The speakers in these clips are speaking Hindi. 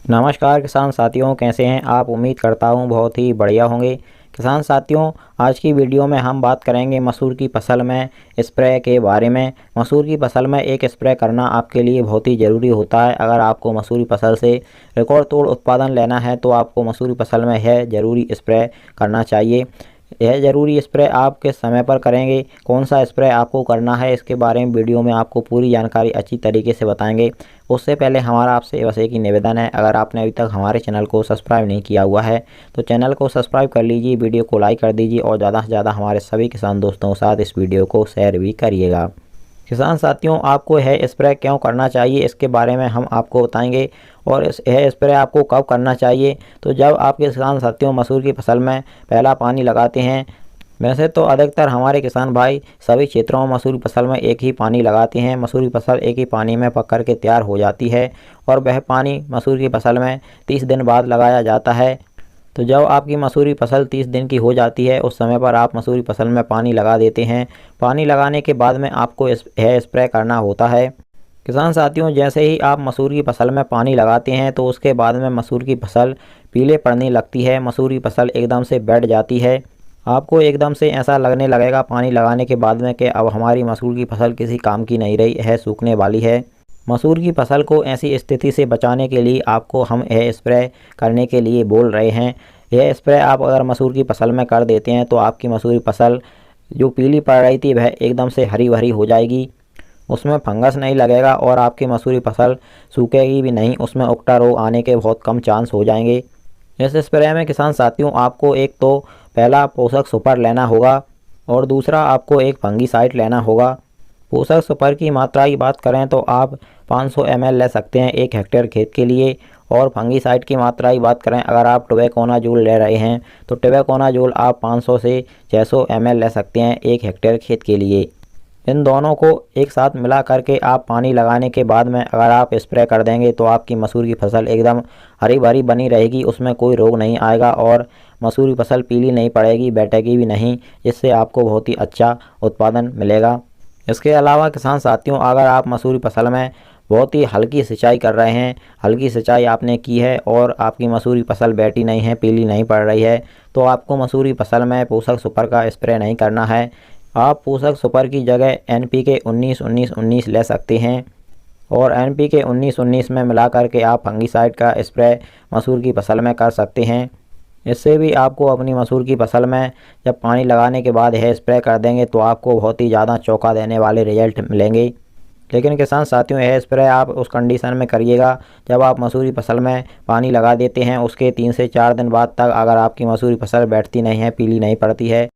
नमस्कार किसान साथियों, कैसे हैं आप। उम्मीद करता हूं बहुत ही बढ़िया होंगे। किसान साथियों, आज की वीडियो में हम बात करेंगे मसूर की फसल में स्प्रे के बारे में। मसूर की फसल में एक स्प्रे करना आपके लिए बहुत ही ज़रूरी होता है। अगर आपको मसूरी फसल से रिकॉर्ड तोड़ उत्पादन लेना है तो आपको मसूरी फसल में यह ज़रूरी स्प्रे करना चाहिए। यह ज़रूरी स्प्रे आप किस समय पर करेंगे, कौन सा स्प्रे आपको करना है, इसके बारे में वीडियो में आपको पूरी जानकारी अच्छी तरीके से बताएंगे। उससे पहले हमारा आपसे बस एक ही निवेदन है, अगर आपने अभी तक हमारे चैनल को सब्सक्राइब नहीं किया हुआ है तो चैनल को सब्सक्राइब कर लीजिए, वीडियो को लाइक कर दीजिए और ज़्यादा से ज़्यादा हमारे सभी किसान दोस्तों के साथ इस वीडियो को शेयर भी करिएगा। किसान साथियों, आपको यह स्प्रे क्यों करना चाहिए इसके बारे में हम आपको बताएंगे। और यह स्प्रे आपको कब करना चाहिए, तो जब आपके किसान साथियों मसूर की फसल में पहला पानी लगाते हैं। वैसे तो अधिकतर हमारे किसान भाई सभी क्षेत्रों में मसूरी फसल में एक ही पानी लगाते हैं। मसूरी फसल एक ही पानी में पक कर के तैयार हो जाती है और वह पानी मसूर की फसल में 30 दिन बाद लगाया जाता है। तो जब आपकी मसूरी फसल 30 दिन की हो जाती है उस समय पर आप मसूरी फसल में पानी लगा देते हैं। पानी लगाने के बाद में आपको यह स्प्रे करना होता है। किसान साथियों, जैसे ही आप मसूर की फसल में पानी लगाते हैं तो उसके बाद में मसूर की फसल पीले पड़ने लगती है, मसूरी फसल एकदम से बैठ जाती है। आपको एकदम से ऐसा लगने लगेगा पानी लगाने के बाद में कि अब हमारी मसूर की फसल किसी काम की नहीं रही है, सूखने वाली है। मसूर की फसल को ऐसी स्थिति से बचाने के लिए आपको हम यह स्प्रे करने के लिए बोल रहे हैं। यह स्प्रे आप अगर मसूर की फसल में कर देते हैं तो आपकी मसूरी फसल जो पीली पड़ रही थी वह एकदम से हरी भरी हो जाएगी, उसमें फंगस नहीं लगेगा और आपकी मसूरी फसल सूखेगी भी नहीं, उसमें उकटा रोग आने के बहुत कम चांस हो जाएंगे। इस स्प्रे में किसान साथियों आपको एक तो पहला पोषक सुपर लेना होगा और दूसरा आपको एक फंगीसाइड लेना होगा। पोषक सुपर की मात्रा की बात करें तो आप 500 ml ले सकते हैं 1 हेक्टेयर खेत के लिए। और फंगीसाइड की मात्रा की बात करें, अगर आप टोबैकोनाजोल ले रहे हैं तो टोबैकोनाजोल आप 500 से 600 ml ले सकते हैं 1 हेक्टेयर खेत के लिए। इन दोनों को एक साथ मिला करके आप पानी लगाने के बाद में अगर आप स्प्रे कर देंगे तो आपकी मसूर की फसल एकदम हरी भरी बनी रहेगी, उसमें कोई रोग नहीं आएगा और मसूर की फसल पीली नहीं पड़ेगी, बैठेगी भी नहीं, जिससे आपको बहुत ही अच्छा उत्पादन मिलेगा। इसके अलावा किसान साथियों, अगर आप मसूरी फसल में बहुत ही हल्की सिंचाई कर रहे हैं, हल्की सिंचाई आपने की है और आपकी मसूरी फसल बैठी नहीं है, पीली नहीं पड़ रही है, तो आपको मसूरी फसल में पोषक सुपर का स्प्रे नहीं करना है। आप पोषक सुपर की जगह NPK 19-19-19 ले सकते हैं और NPK 19-19 में मिला करके आप फंगीसाइड का स्प्रे मसूर की फसल में कर सकते हैं। इससे भी आपको अपनी मसूर की फसल में जब पानी लगाने के बाद यह स्प्रे कर देंगे तो आपको बहुत ही ज़्यादा चौंका देने वाले रिजल्ट मिलेंगे। लेकिन किसान साथियों, यह स्प्रे आप उस कंडीशन में करिएगा जब आप मसूरी फसल में पानी लगा देते हैं उसके 3 से 4 दिन बाद तक अगर आपकी मसूरी फसल बैठती नहीं है, पीली नहीं पड़ती है,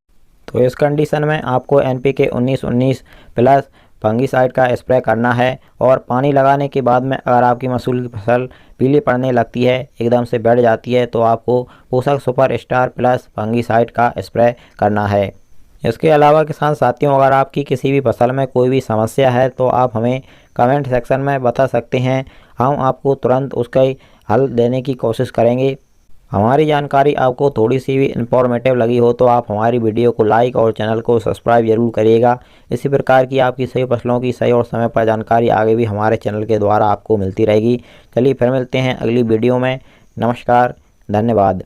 तो इस कंडीशन में आपको NPK 19-19 प्लस फंगीसाइड का स्प्रे करना है। और पानी लगाने के बाद में अगर आपकी मसूर की फसल पीली पड़ने लगती है, एकदम से बैठ जाती है, तो आपको पोषक सुपर स्टार प्लस फंगीसाइड का स्प्रे करना है। इसके अलावा किसान साथियों, अगर आपकी किसी भी फसल में कोई भी समस्या है तो आप हमें कमेंट सेक्शन में बता सकते हैं, हम आपको तुरंत उसका हल देने की कोशिश करेंगे। हमारी जानकारी आपको थोड़ी सी भी इंफॉर्मेटिव लगी हो तो आप हमारी वीडियो को लाइक और चैनल को सब्सक्राइब जरूर करिएगा। इसी प्रकार की आपकी सही फसलों की सही और समय पर जानकारी आगे भी हमारे चैनल के द्वारा आपको मिलती रहेगी। चलिए फिर मिलते हैं अगली वीडियो में। नमस्कार, धन्यवाद।